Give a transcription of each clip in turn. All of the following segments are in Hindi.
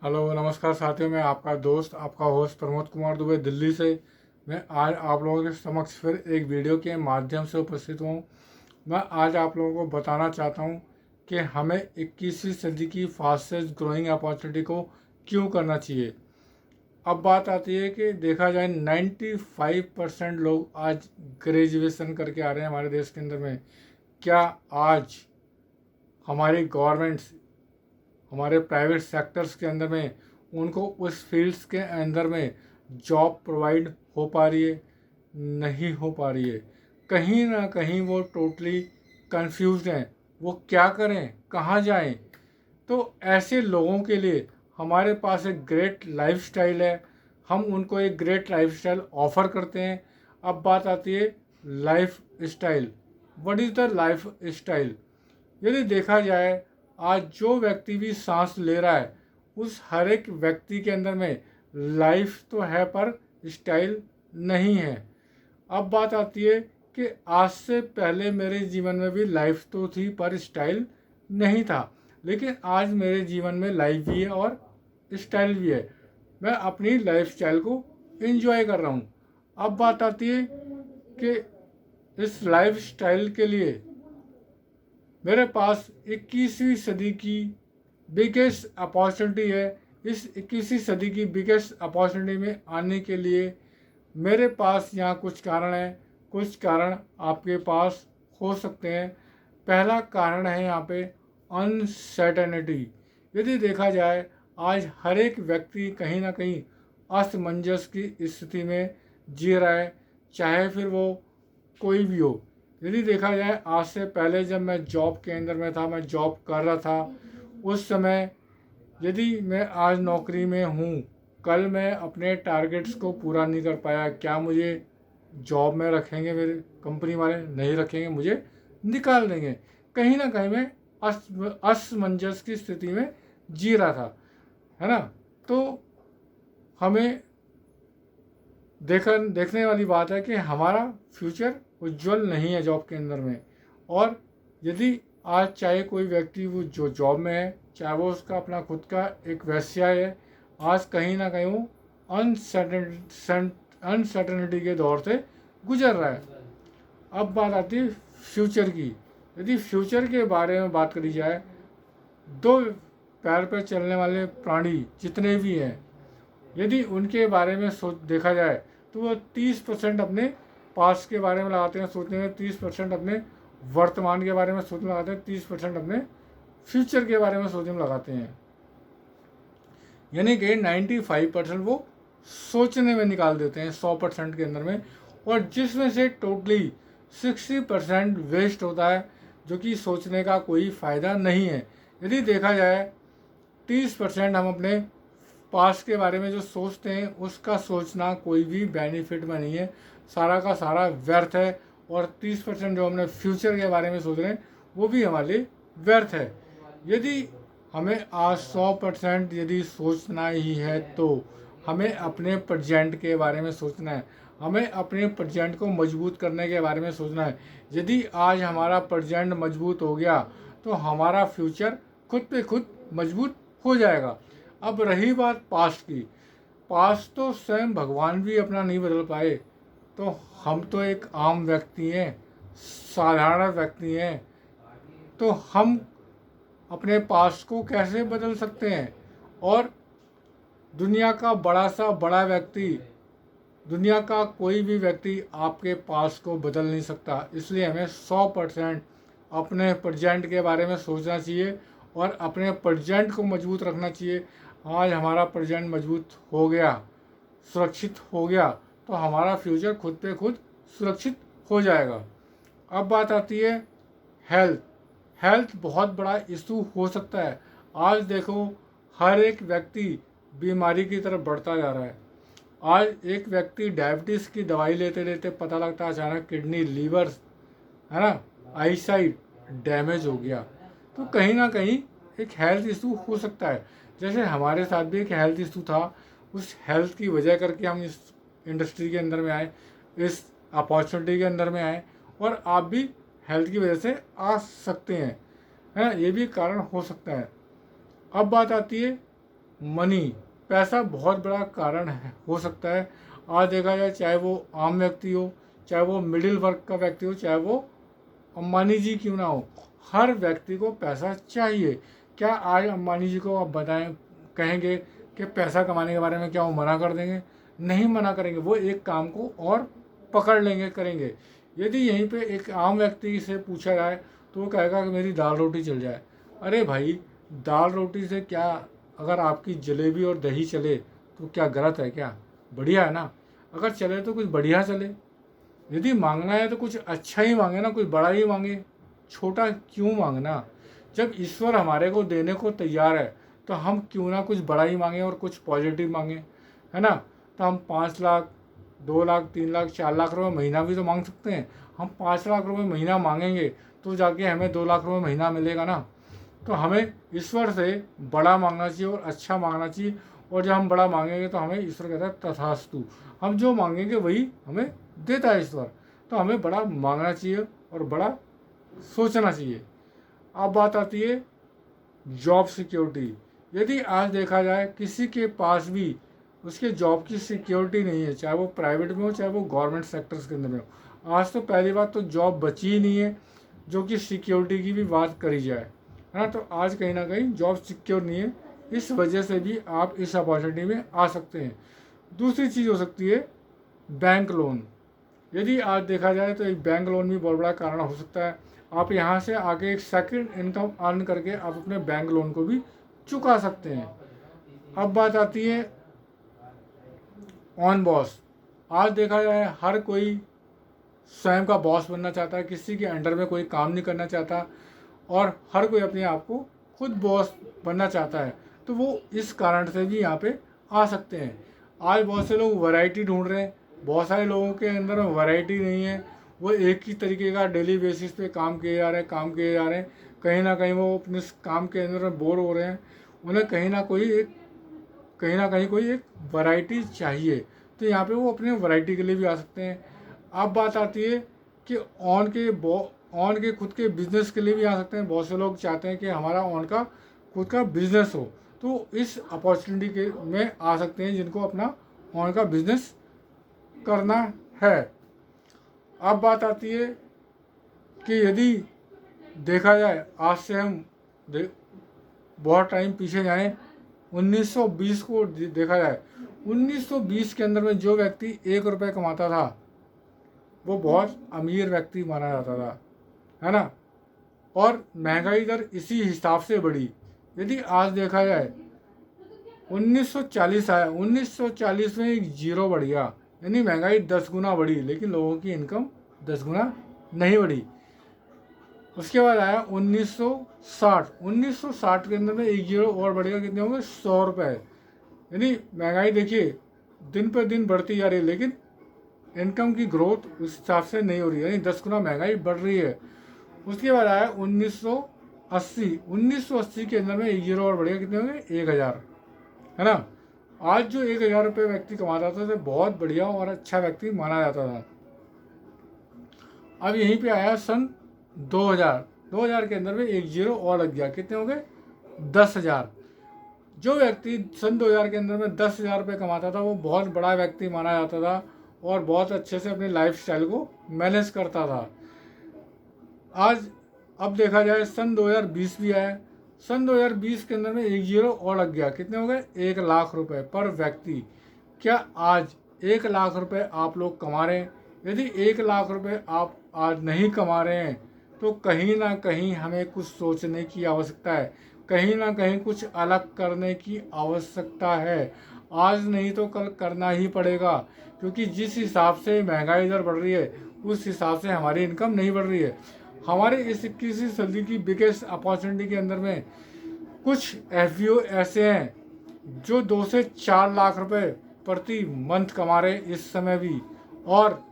हेलो नमस्कार साथियों, मैं आपका दोस्त आपका होस्ट प्रमोद कुमार दुबे दिल्ली से। मैं आज आप लोगों के समक्ष फिर एक वीडियो के माध्यम से उपस्थित हूँ। मैं आज आप लोगों को बताना चाहता हूँ कि हमें 21वीं सदी की फास्टेस्ट ग्रोइंग अपॉर्चुनिटी को क्यों करना चाहिए। अब बात आती है कि देखा जाए 95% लोग आज ग्रेजुएशन करके आ रहे हैं हमारे देश के अंदर में। क्या आज हमारी गवर्नमेंट्स, हमारे प्राइवेट सेक्टर्स के अंदर में उनको उस फील्ड्स के अंदर में जॉब प्रोवाइड हो पा रही है? नहीं हो पा रही है। कहीं ना कहीं वो टोटली कंफ्यूज्ड हैं, वो क्या करें, कहाँ जाएं। तो ऐसे लोगों के लिए हमारे पास एक ग्रेट लाइफस्टाइल है। हम उनको एक ग्रेट लाइफस्टाइल ऑफर करते हैं। अब बात आती है life style. What is the life style? यदि देखा जाए, आज जो व्यक्ति भी सांस ले रहा है उस हर एक व्यक्ति के अंदर में लाइफ तो है पर स्टाइल नहीं है। अब बात आती है कि आज से पहले मेरे जीवन में भी लाइफ तो थी पर स्टाइल नहीं था, लेकिन आज मेरे जीवन में लाइफ भी है और स्टाइल भी है। मैं अपनी लाइफ स्टाइल को एंजॉय कर रहा हूँ। अब बात आती है कि इस लाइफ स्टाइल के लिए मेरे पास 21वीं सदी की बिगेस्ट अपॉर्चुनिटी है। इस 21वीं सदी की बिगेस्ट अपॉर्चुनिटी में आने के लिए मेरे पास यहाँ कुछ कारण हैं। कुछ कारण आपके पास हो सकते हैं। पहला कारण है यहाँ पे अनसर्टेनिटी। यदि देखा जाए, आज हर एक व्यक्ति कहीं ना कहीं असमंजस की स्थिति में जी रहा है, चाहे फिर वो कोई भी हो। यदि देखा जाए, आज से पहले जब मैं जॉब के अंदर में था, मैं जॉब कर रहा था, उस समय यदि मैं आज नौकरी में हूँ, कल मैं अपने टारगेट्स को पूरा नहीं कर पाया, क्या मुझे जॉब में रखेंगे? मेरे कंपनी वाले नहीं रखेंगे, मुझे निकाल देंगे। कहीं ना कहीं मैं असमंजस की स्थिति में जी रहा था, है ना। तो हमें देखने वाली बात है कि हमारा फ्यूचर उज्जवल नहीं है जॉब के अंदर में। और यदि आज चाहे कोई व्यक्ति वो जो जॉब में है, चाहे वो उसका अपना खुद का एक व्यवसाय है, आज कहीं ना कहीं वो अनसर्टनिटी के दौर से गुजर रहा है। अब बात आती है फ्यूचर की। यदि फ्यूचर के बारे में बात करी जाए, दो पैर पर चलने वाले प्राणी जितने भी हैं, यदि उनके बारे में सोच देखा जाए तो वो 30% अपने पास्ट के बारे में लगाते हैं सोचने में, 30% अपने वर्तमान के बारे में सोचने लगाते हैं, 30% अपने फ्यूचर के बारे में सोचने में लगाते हैं। यानी कि 95% वो सोचने में निकाल देते हैं 100% के अंदर में, और जिसमें से टोटली 60% वेस्ट होता है, जो कि सोचने का कोई फ़ायदा नहीं है। यदि देखा जाए, 30% हम अपने पास्ट के बारे में जो सोचते हैं उसका सोचना कोई भी बेनिफिट में नहीं है, सारा का सारा व्यर्थ है। और 30% जो हमने फ्यूचर के बारे में सोच रहे हैं वो भी हमारे लिए व्यर्थ है। यदि हमें आज 100% यदि सोचना ही है तो हमें अपने प्रेजेंट के बारे में सोचना है, हमें अपने प्रेजेंट को मजबूत करने के बारे में सोचना है। यदि आज हमारा प्रेजेंट मजबूत हो गया तो हमारा फ्यूचर खुद पे खुद मजबूत हो जाएगा। अब रही बात पास्ट की, पास्ट तो स्वयं भगवान भी अपना नहीं बदल पाए, तो हम तो एक आम व्यक्ति हैं, साधारण व्यक्ति हैं, तो हम अपने पास्ट को कैसे बदल सकते हैं? और दुनिया का बड़ा सा बड़ा व्यक्ति, दुनिया का कोई भी व्यक्ति आपके पास्ट को बदल नहीं सकता। इसलिए हमें 100% अपने प्रेजेंट के बारे में सोचना चाहिए और अपने प्रेजेंट को मजबूत रखना चाहिए। आज हमारा प्रेजेंट मजबूत हो गया, सुरक्षित हो गया, तो हमारा फ्यूचर खुद पे खुद सुरक्षित हो जाएगा। अब बात आती है हेल्थ। हेल्थ बहुत बड़ा इशू हो सकता है। आज देखो, हर एक व्यक्ति बीमारी की तरफ बढ़ता जा रहा है। आज एक व्यक्ति डायबिटीज़ की दवाई लेते लेते पता लगता है अचानक किडनी, लीवर, है ना, आईसाइट डैमेज हो गया। तो कहीं ना कहीं एक हेल्थ इशू हो सकता है। जैसे हमारे साथ भी एक हेल्थ इशू था, उस हेल्थ की वजह करके हम इस इंडस्ट्री के अंदर में आए, इस अपॉर्चुनिटी के अंदर में आए, और आप भी हेल्थ की वजह से आ सकते हैं, है ना, ये भी कारण हो सकता है। अब बात आती है मनी, पैसा बहुत बड़ा कारण हो सकता है। आज देखा जाए, चाहे वो आम व्यक्ति हो, चाहे वो मिडिल वर्ग का व्यक्ति हो, चाहे वो अंबानी जी क्यों ना हो, हर व्यक्ति को पैसा चाहिए। क्या आज अंबानी जी को आप बताएं, कहेंगे कि पैसा कमाने के बारे में, क्या वो मना कर देंगे? नहीं मना करेंगे, वो एक काम को और पकड़ लेंगे, करेंगे। यदि यहीं पे एक आम व्यक्ति से पूछा जाए तो वो कहेगा कि मेरी दाल रोटी चल जाए। अरे भाई, दाल रोटी से क्या, अगर आपकी जलेबी और दही चले तो क्या गलत है? क्या बढ़िया है ना? अगर चले तो कुछ बढ़िया चले। यदि मांगना है तो कुछ अच्छा ही मांगे ना, कुछ बड़ा ही मांगे, छोटा क्यों मांगना? जब ईश्वर हमारे को देने को तैयार है तो हम क्यों ना कुछ बड़ा ही मांगे और कुछ पॉजिटिव मांगे, है ना? तो हम 5 लाख, 2 लाख, 3 लाख, 4 लाख रुपये महीना भी तो मांग सकते हैं। हम 5 लाख रुपये महीना मांगेंगे तो जाके हमें 2 लाख रुपये महीना मिलेगा ना। तो हमें ईश्वर से बड़ा मांगना चाहिए और अच्छा मांगना चाहिए। और जब हम बड़ा मांगेंगे तो हमें ईश्वर कहता है तथास्तु, हम जो मांगेंगे वही हमें देता है ईश्वर। तो हमें बड़ा मांगना चाहिए और बड़ा सोचना चाहिए। अब बात आती है जॉब सिक्योरिटी। यदि आज देखा जाए किसी के पास भी उसके जॉब की सिक्योरिटी नहीं है, चाहे वो प्राइवेट में हो चाहे वो गवर्नमेंट सेक्टर्स के अंदर में हो, आज तो पहली बात तो जॉब बची ही नहीं है जो कि सिक्योरिटी की भी बात करी जाए, है ना? तो आज कहीं ना कहीं जॉब सिक्योर नहीं है, इस वजह से भी आप इस अपॉर्चुनिटी में आ सकते हैं। दूसरी चीज़ हो सकती है बैंक लोन। यदि आज देखा जाए तो एक बैंक लोन भी बहुत बड़ा कारण हो सकता है। आप यहाँ से आगे एक सेकंड इनकम अर्न करके आप अपने बैंक लोन को भी चुका सकते हैं। अब बात आती है ऑन बॉस। आज देखा जाए हर कोई स्वयं का बॉस बनना चाहता है, किसी के अंडर में कोई काम नहीं करना चाहता और हर कोई अपने आप को खुद बॉस बनना चाहता है। तो वो इस कारण से भी यहाँ पे आ सकते हैं। आज बहुत से लोग वैरायटी ढूंढ रहे हैं, बहुत सारे लोगों के अंदर में वैरायटी नहीं है, वो एक ही तरीके का डेली बेसिस पे काम किए जा रहे हैं, काम किए जा रहे हैं। कहीं ना कहीं वो अपने काम के अंदर में बोर हो रहे हैं, उन्हें कहीं ना कहीं कोई एक वैरायटी चाहिए। तो यहाँ पे वो अपने वैरायटी के लिए भी आ सकते हैं। अब बात आती है कि ऑन के खुद के बिजनेस के लिए भी आ सकते हैं। बहुत से लोग चाहते हैं कि हमारा ऑन का खुद का बिजनेस हो, तो इस अपॉर्चुनिटी के में आ सकते हैं जिनको अपना ऑन का बिजनेस करना है। अब बात आती है कि यदि देखा जाए, आज से हम बहुत टाइम पीछे जाएं, 1920 को देखा जाए, 1920 के अंदर में जो व्यक्ति 1 रुपये कमाता था वो बहुत अमीर व्यक्ति माना जाता था, है ना? और महंगाई दर इसी हिसाब से बढ़ी। यदि आज देखा जाए 1940 आया, 1940 में एक जीरो बढ़ गया, यानी महंगाई 10 गुना बढ़ी, लेकिन लोगों की इनकम 10 गुना नहीं बढ़ी। उसके बाद आया 1960, 1960 के अंदर में एक जीरो और बढ़ेगा, कितने होंगे? 100 रुपये। यानी महंगाई देखिए दिन पर दिन बढ़ती जा रही है, लेकिन इनकम की ग्रोथ उस हिसाब से नहीं हो रही है, यानी 10 गुना महंगाई बढ़ रही है। उसके बाद आया 1980, 1980 के अंदर में एक जीरो और बढ़ेगा, कितने होंगे? 1000, है ना? आज जो 1000 रुपये व्यक्ति कमाता था तो बहुत बढ़िया और अच्छा व्यक्ति माना जाता था। अब यहीं पे आया सन 2000, 2000 के अंदर में एक जीरो और लग गया, कितने हो गए? 10,000। जो व्यक्ति सन 2000 के अंदर में 10,000 रुपये कमाता था वो बहुत बड़ा व्यक्ति माना जाता था और बहुत अच्छे से अपनी लाइफ स्टाइल को मैनेज करता था। आज अब देखा जाए सन 2020 भी आया, सन 2020 के अंदर में एक जीरो और लग गया, कितने हो गए? 1,00,000 रुपये पर व्यक्ति। क्या आज 1,00,000 रुपये आप लोग कमा रहे हैं? यदि 1,00,000 रुपये आप आज नहीं कमा रहे हैं तो कहीं ना कहीं हमें कुछ सोचने की आवश्यकता है, कहीं ना कहीं कुछ अलग करने की आवश्यकता है। आज नहीं तो कल करना ही पड़ेगा, क्योंकि जिस हिसाब से महंगाई दर बढ़ रही है उस हिसाब से हमारी इनकम नहीं बढ़ रही है। हमारे इस 21वीं सदी की बिगेस्ट अपॉर्चुनिटी के अंदर में कुछ FBO ऐसे हैं जो 2 से 4 लाख रुपए प्रति मंथ कमा रहे इस समय भी, और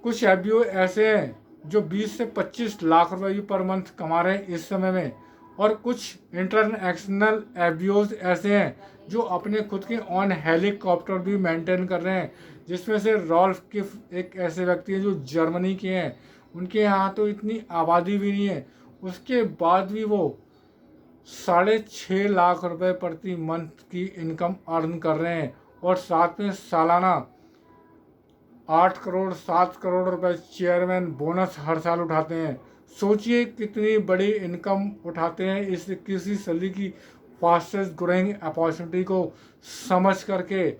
कुछ FBO ऐसे हैं जो 20 से 25 लाख रुपए भी पर मंथ कमा रहे हैं इस समय में, और कुछ इंटरनेशनल FBOs ऐसे हैं जो अपने खुद के ऑन हेलीकॉप्टर भी मेंटेन कर रहे हैं, जिसमें से रॉल्फ किफ एक ऐसे व्यक्ति हैं जो जर्मनी के हैं। उनके यहाँ तो इतनी आबादी भी नहीं है, उसके बाद भी वो 6.5 लाख रुपए प्रति मंथ की इनकम अर्न कर रहे हैं और साथ में सालाना 8 करोड़ 7 करोड़ रुपए चेयरमैन बोनस हर साल उठाते हैं। सोचिए कितनी बड़ी इनकम उठाते हैं इस 21वीं सदी की फास्टेस्ट ग्रोइंग अपॉर्चुनिटी को समझ करके।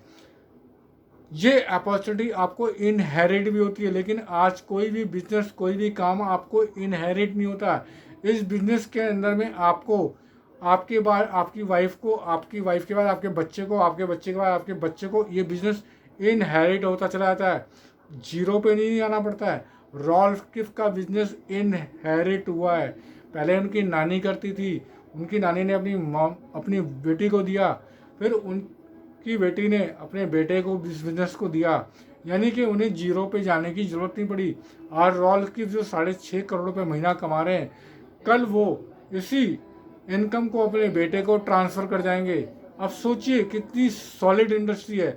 ये अपॉर्चुनिटी आपको इनहेरिट भी होती है, लेकिन आज कोई भी बिजनेस कोई भी काम आपको इनहेरिट नहीं होता। इस बिजनेस के अंदर में आपको आपके बाद आपकी वाइफ को, आपकी वाइफ के बाद आपके बच्चे को, आपके बच्चे के बाद आपके बच्चे को ये बिजनेस इनहेरिट होता चला जाता है। जीरो पे नहीं आना पड़ता है। रॉल्फ किफ का बिजनेस इनहेरिट हुआ है। पहले उनकी नानी करती थी, उनकी नानी ने अपनी बेटी को दिया, फिर उनकी बेटी ने अपने बेटे को इस बिजनेस को दिया, यानी कि उन्हें जीरो पे जाने की ज़रूरत नहीं पड़ी। आज रॉल्फ किफ जो 6.5 करोड़ रुपए महीना कमा रहे हैं, कल वो इसी इनकम को अपने बेटे को ट्रांसफ़र कर जाएंगे। अब सोचिए कितनी सॉलिड इंडस्ट्री है,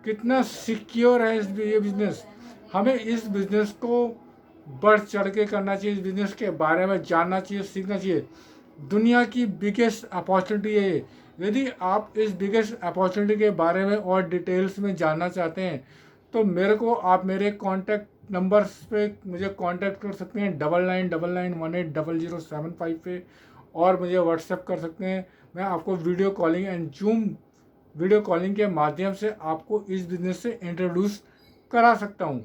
कितना सिक्योर है ये बिजनेस। हमें इस बिजनेस को बढ़ चढ़ के करना चाहिए, इस बिजनेस के बारे में जानना चाहिए, सीखना चाहिए। दुनिया की बिगेस्ट अपॉर्चुनिटी है ये। यदि आप इस बिगेस्ट अपॉर्चुनिटी के बारे में और डिटेल्स में जानना चाहते हैं तो आप मेरे कॉन्टैक्ट नंबर्स पे मुझे कांटेक्ट कर सकते हैं 9999180075 पे, और मुझे व्हाट्सएप कर सकते हैं। मैं आपको video calling and zoom video calling के माध्यम से आपको इस बिज़नेस से इंट्रोड्यूस करा सकता हूं,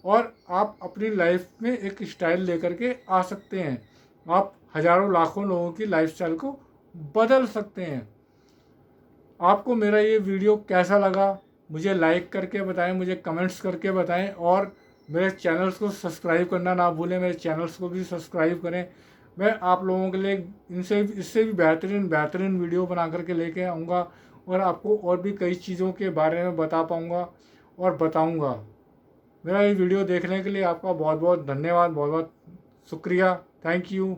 और आप अपनी लाइफ में एक स्टाइल लेकर के आ सकते हैं। आप हज़ारों लाखों लोगों की लाइफस्टाइल को बदल सकते हैं। आपको मेरा ये वीडियो कैसा लगा मुझे लाइक करके बताएं, मुझे कमेंट्स करके बताएं, और मेरे चैनल्स को सब्सक्राइब करना ना भूलें। मेरे चैनल्स को भी सब्सक्राइब करें। मैं आप लोगों के लिए इससे भी बेहतरीन वीडियो बना करके लेके आऊँगा, और आपको और भी कई चीज़ों के बारे में बता पाऊँगा और बताऊँगा। मेरा ये वीडियो देखने के लिए आपका बहुत बहुत धन्यवाद, बहुत बहुत शुक्रिया। Thank you.